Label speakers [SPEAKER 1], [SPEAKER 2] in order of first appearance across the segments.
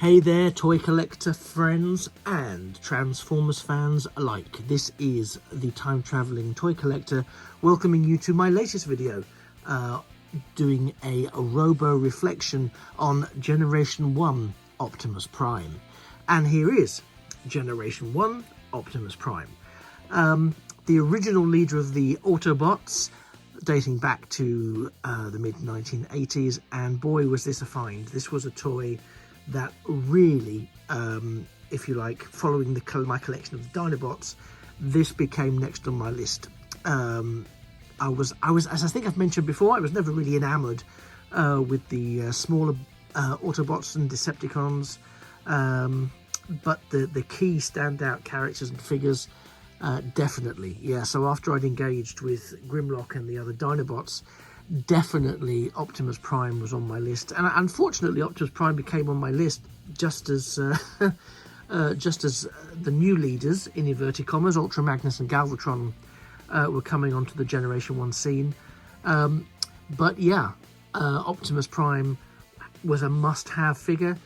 [SPEAKER 1] Hey there, toy collector friends and Transformers fans alike. This is the time-travelling toy collector welcoming you to my latest video, doing a Robo reflection on Generation 1 Optimus Prime. And here is Generation 1 Optimus Prime. The original leader of the Autobots, dating back to the mid-1980s, and boy was this a find. This was a toy that really, if you like, following my collection of the Dinobots, this became next on my list. I was, as I think I've mentioned before, I was never really enamoured with the smaller Autobots and Decepticons, but the key standout characters and figures, definitely, yeah. So after I'd engaged with Grimlock and the other Dinobots, definitely Optimus Prime was on my list, and unfortunately Optimus Prime became on my list just as the new leaders, in inverted commas, Ultra Magnus and Galvatron, were coming onto the Generation 1 scene. But yeah, Optimus Prime was a must-have figure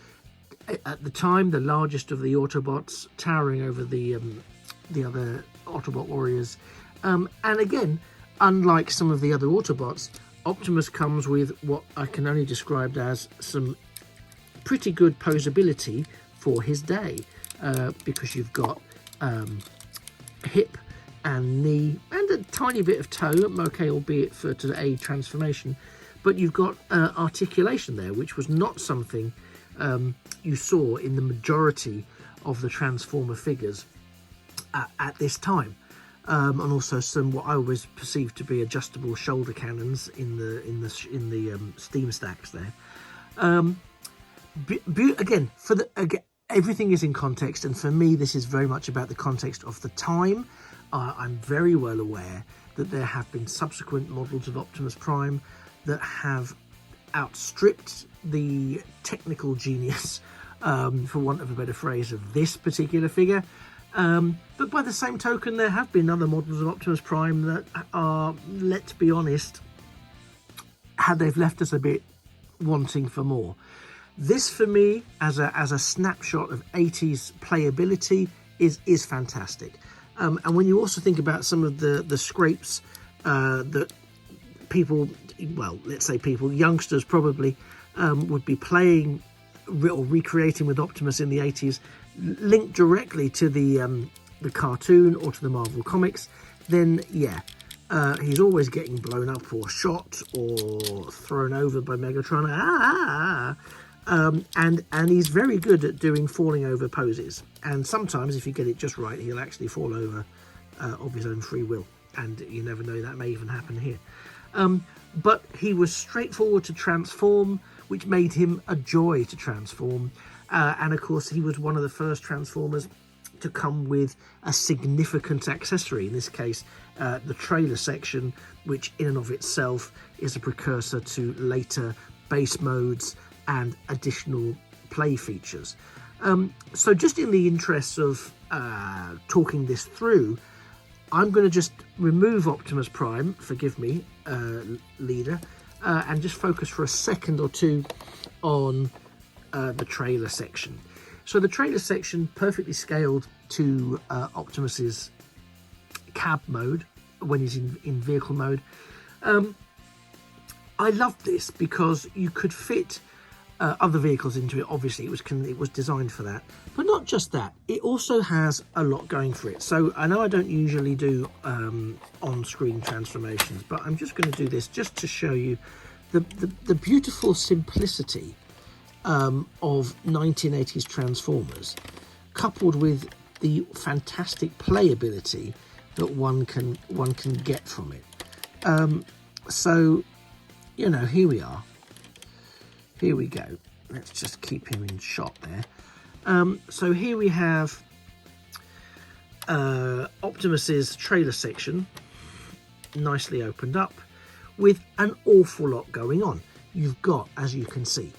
[SPEAKER 1] at the time, the largest of the Autobots, towering over the other Autobot warriors. And again, unlike some of the other Autobots, Optimus comes with what I can only describe as some pretty good posability for his day, because you've got hip and knee and a tiny bit of toe, okay, albeit for to aid transformation, but you've got articulation there, which was not something you saw in the majority of the Transformer figures at this time. And also some what I always perceived to be adjustable shoulder cannons in the steam stacks there. Again, everything is in context, and for me this is very much about the context of the time. I'm very well aware that there have been subsequent models of Optimus Prime that have outstripped the technical genius, for want of a better phrase, of this particular figure. But by the same token, there have been other models of Optimus Prime that are, let's be honest, they've left us a bit wanting for more. This, for me, as a snapshot of 80s playability, is fantastic. And when you also think about some of the scrapes that people, well, let's say people, youngsters probably, would be playing or recreating with Optimus in the 80s, linked directly to the cartoon or to the Marvel comics, then yeah, he's always getting blown up or shot or thrown over by Megatron. And he's very good at doing falling over poses, and sometimes if you get it just right, he'll actually fall over of his own free will, and you never know, that may even happen here. But he was straightforward to transform, which made him a joy to transform. And of course, he was one of the first Transformers to come with a significant accessory, in this case, the trailer section, which in and of itself is a precursor to later base modes and additional play features. So just in the interests of talking this through, I'm going to just remove Optimus Prime, forgive me, leader, and just focus for a second or two on the trailer section. So the trailer section, perfectly scaled to Optimus's cab mode when he's in vehicle mode. I love this because you could fit other vehicles into it. Obviously it was designed for that, but not just that, it also has a lot going for it. So I know I don't usually do on-screen transformations, but I'm just going to do this just to show you the beautiful simplicity of 1980s Transformers, coupled with the fantastic playability that one can get from it. So, you know, here we are. Here we go. Let's just keep him in shot there. So here we have Optimus's trailer section, nicely opened up, with an awful lot going on. You've got, as you can see,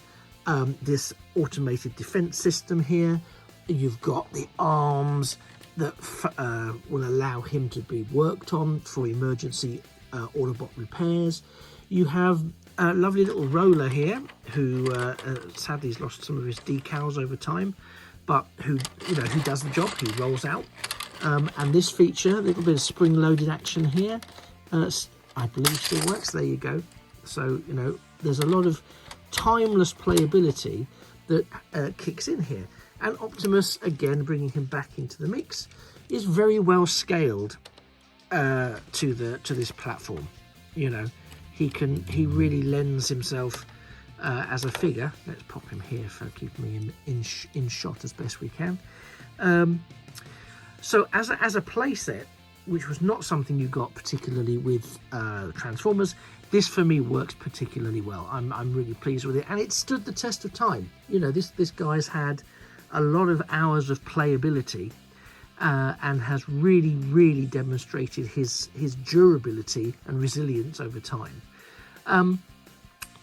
[SPEAKER 1] this automated defense system here. You've got the arms that will allow him to be worked on for emergency Autobot repairs. You have a lovely little roller here who sadly has lost some of his decals over time, but who does the job. He rolls out. And this feature, a little bit of spring-loaded action here, I believe still works. There you go. So, there's a lot of timeless playability that kicks in here. And Optimus, again, bringing him back into the mix, is very well scaled to this platform. He really lends himself as a figure. Let's pop him here for keeping me in shot as best we can. So as a playset, which was not something you got particularly with Transformers, this for me works particularly well. I'm really pleased with it, and it stood the test of time. This guy's had a lot of hours of playability, and has really demonstrated his durability and resilience over time.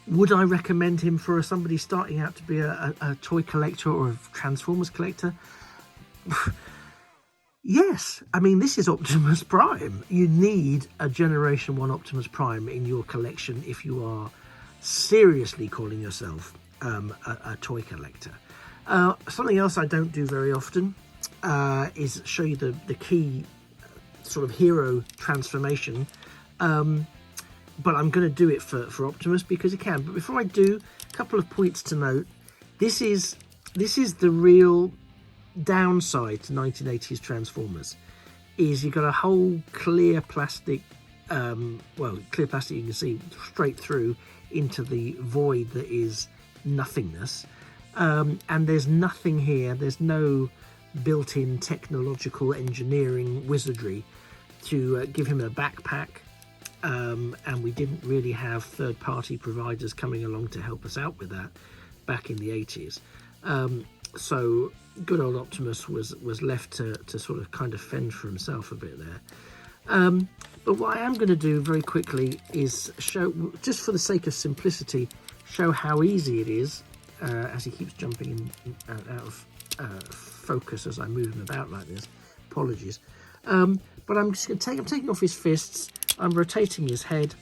[SPEAKER 1] Would I recommend him for somebody starting out to be a toy collector or a Transformers collector? Yes. I mean, this is Optimus Prime. You need a Generation 1 Optimus Prime in your collection if you are seriously calling yourself a toy collector. Something else I don't do very often is show you the key sort of hero transformation. But I'm going to do it for Optimus because he can. But before I do, a couple of points to note. This is the real downside to 1980s Transformers, is you've got a whole clear plastic, clear plastic you can see straight through into the void that is nothingness. And there's nothing here. There's no built-in technological engineering wizardry to give him a backpack. And we didn't really have third-party providers coming along to help us out with that back in the 80s. So good old Optimus was left to sort of kind of fend for himself a bit there. But what I am going to do very quickly is show, just for the sake of simplicity, show how easy it is, as he keeps jumping in out of focus as I move him about like this. Apologies. But I'm just going to I'm taking off his fists, I'm rotating his head,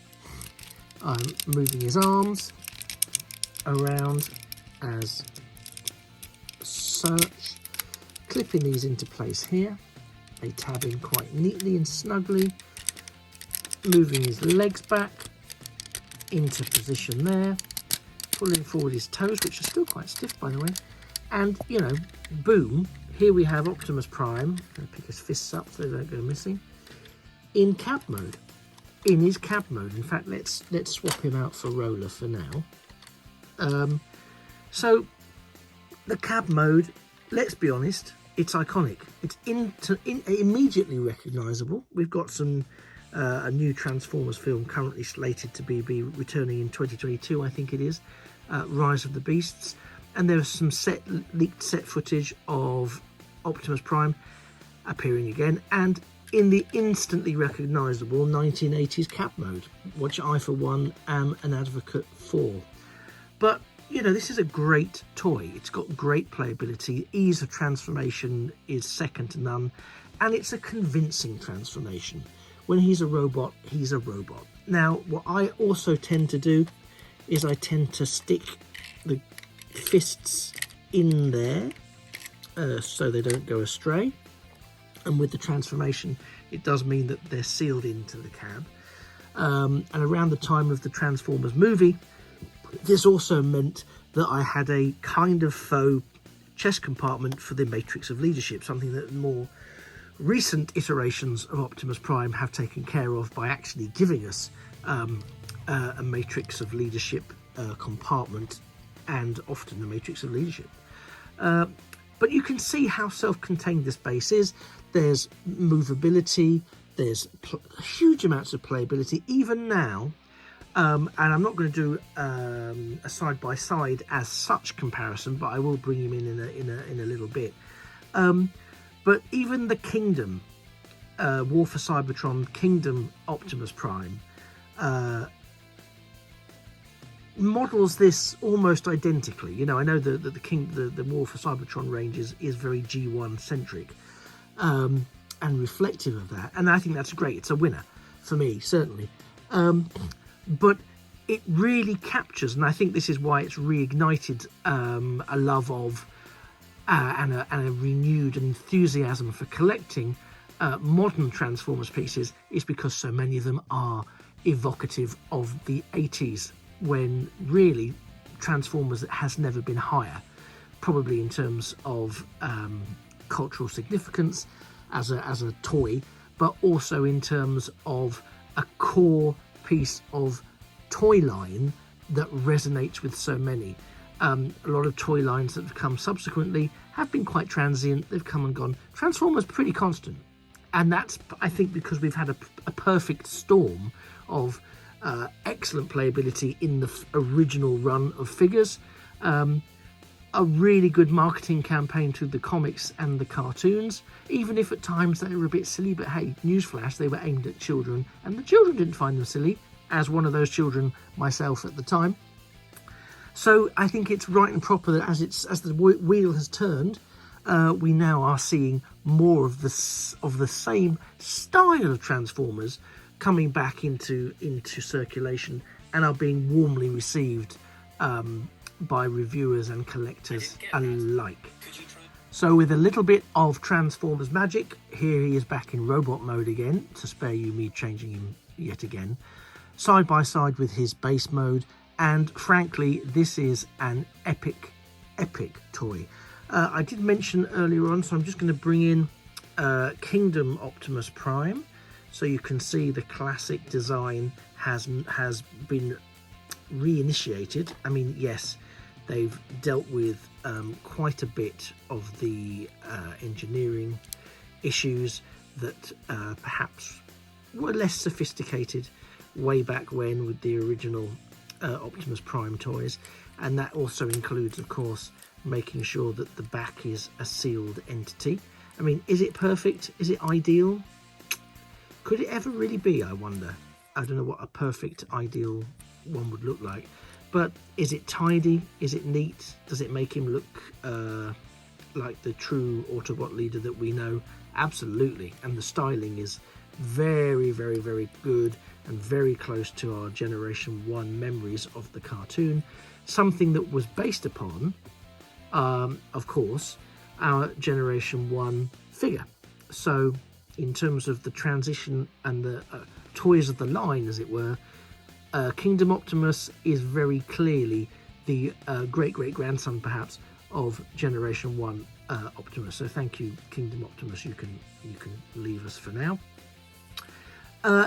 [SPEAKER 1] I'm moving his arms around as such, clipping these into place here. They tab in quite neatly and snugly, moving his legs back into position there, pulling forward his toes, which are still quite stiff by the way, and boom, here we have Optimus Prime. I'm going to pick his fists up so they don't go missing, in cab mode, in his cab mode. In fact, let's swap him out for Roller for now. So the cab mode, let's be honest, it's iconic. It's immediately recognisable. We've got a new Transformers film currently slated to be returning in 2022, I think it is, Rise of the Beasts, and there's some leaked set footage of Optimus Prime appearing again, and in the instantly recognisable 1980s cab mode, which I for one am an advocate for. But this is a great toy. It's got great playability. Ease of transformation is second to none. And it's a convincing transformation. When he's a robot, he's a robot. Now, what I also tend to do is I tend to stick the fists in there so they don't go astray. And with the transformation, it does mean that they're sealed into the cab. And around the time of the Transformers movie, this also meant that I had a kind of faux chest compartment for the Matrix of Leadership, something that more recent iterations of Optimus Prime have taken care of by actually giving us a Matrix of Leadership compartment, and often the Matrix of Leadership. But you can see how self-contained this base is. There's movability, there's huge amounts of playability, even now. And I'm not going to do a side-by-side as such comparison, but I will bring him in a little bit. But even the Kingdom, War for Cybertron Kingdom Optimus Prime, models this almost identically. I know that the War for Cybertron range is very G1 centric and reflective of that, and I think that's great. It's a winner for me, certainly. But it really captures, and I think this is why it's reignited a love of and a renewed enthusiasm for collecting modern Transformers pieces, is because so many of them are evocative of the 80s, when really Transformers has never been higher, probably in terms of cultural significance as a toy, but also in terms of a core piece of toy line that resonates with so many. A lot of toy lines that have come subsequently have been quite transient. They've come and gone. Transformers pretty constant, and that's, I think, because we've had a perfect storm of excellent playability in the original run of figures, a really good marketing campaign through the comics and the cartoons, even if at times they were a bit silly. But hey, newsflash, they were aimed at children, and the children didn't find them silly, as one of those children myself at the time. So I think it's right and proper that as the wheel has turned, we now are seeing more of the same style of Transformers coming back into circulation, and are being warmly received by reviewers and collectors alike. So with a little bit of Transformers magic, here he is back in robot mode again, to spare you me changing him yet again, side by side with his base mode. And frankly, this is an epic toy. I did mention earlier on, so I'm just going to bring in Kingdom Optimus Prime, so you can see the classic design has been reinitiated. I mean, yes, they've dealt with quite a bit of the engineering issues that perhaps were less sophisticated way back when with the original Optimus Prime toys, and that also includes, of course, making sure that the back is a sealed entity. I mean, is it perfect? Is it ideal? Could it ever really be, I wonder? I don't know what a perfect, ideal one would look like, but is it tidy? Is it neat? Does it make him look like the true Autobot leader that we know? Absolutely. And the styling is very, very, very good and very close to our Generation 1 memories of the cartoon, something that was based upon, of course, our Generation 1 figure. So in terms of the transition and the toys of the line, as it were, Kingdom Optimus is very clearly the great-great-grandson, perhaps, of Generation 1 Optimus. So thank you, Kingdom Optimus. You can leave us for now.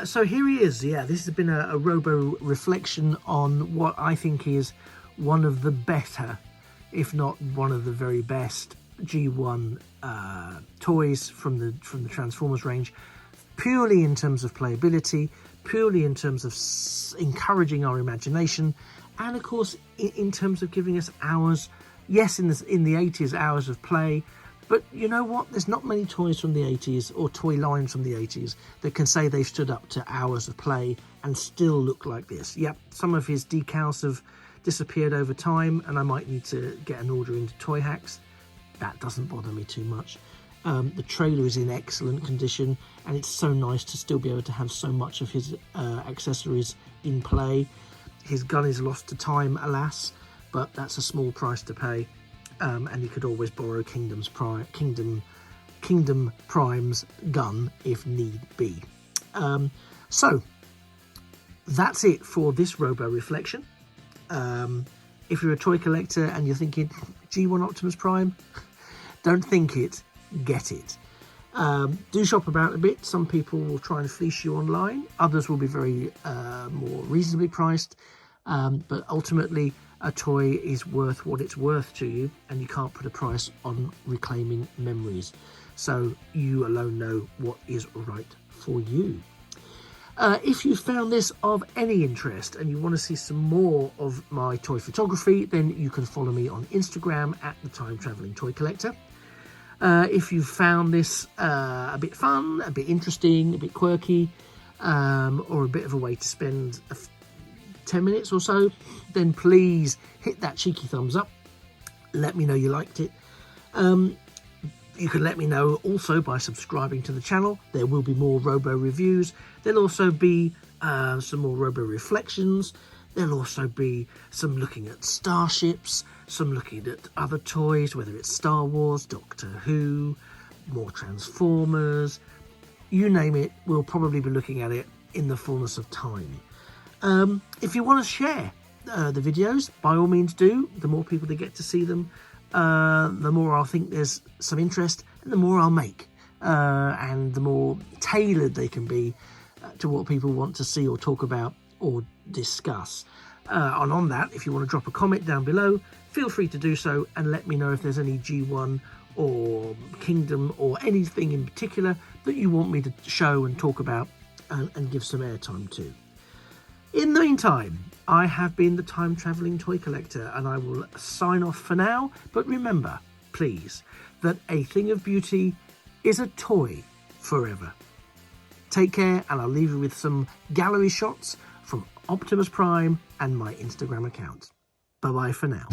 [SPEAKER 1] So here he is. Yeah, this has been a Robo reflection on what I think is one of the better, if not one of the very best, G1 toys from the Transformers range, purely in terms of playability, purely in terms of encouraging our imagination, and of course in terms of giving us hours, yes, in the 80s, hours of play. But you know what? There's not many toys from the 80s, or toy lines from the 80s, that can say they've stood up to hours of play and still look like this. Yep, some of his decals have disappeared over time, and I might need to get an order into Toy Hacks. That doesn't bother me too much. The trailer is in excellent condition, and it's so nice to still be able to have so much of his accessories in play. His gun is lost to time, alas, but that's a small price to pay. And you could always borrow Kingdom Prime's gun if need be. So that's it for this Robo reflection. If you're a toy collector and you're thinking G1 Optimus Prime, don't think it, get it. Do shop about a bit. Some people will try and fleece you online, others will be very more reasonably priced, but ultimately a toy is worth what it's worth to you, and you can't put a price on reclaiming memories. So you alone know what is right for you. If you found this of any interest and you want to see some more of my toy photography, then you can follow me on Instagram at the Time Travelling Toy Collector. If you found this a bit fun, a bit interesting, a bit quirky, or a bit of a way to spend 10 minutes or so, then please hit that cheeky thumbs up. Let me know you liked it. You can let me know also by subscribing to the channel. There will be more Robo reviews. There'll also be some more Robo reflections. There'll also be some looking at starships, some looking at other toys, whether it's Star Wars, Doctor Who, more Transformers, you name it, we'll probably be looking at it in the fullness of time. If you want to share the videos, by all means do. The more people that get to see them, the more I'll think there's some interest, and the more I'll make. And the more tailored they can be to what people want to see or talk about or discuss. And on that, if you want to drop a comment down below, feel free to do so and let me know if there's any G1 or Kingdom or anything in particular that you want me to show and talk about and give some airtime to. In the meantime, I have been the Time Travelling Toy Collector, and I will sign off for now. But remember, please, that a thing of beauty is a toy forever. Take care, and I'll leave you with some gallery shots from Optimus Prime and my Instagram account. Bye-bye for now.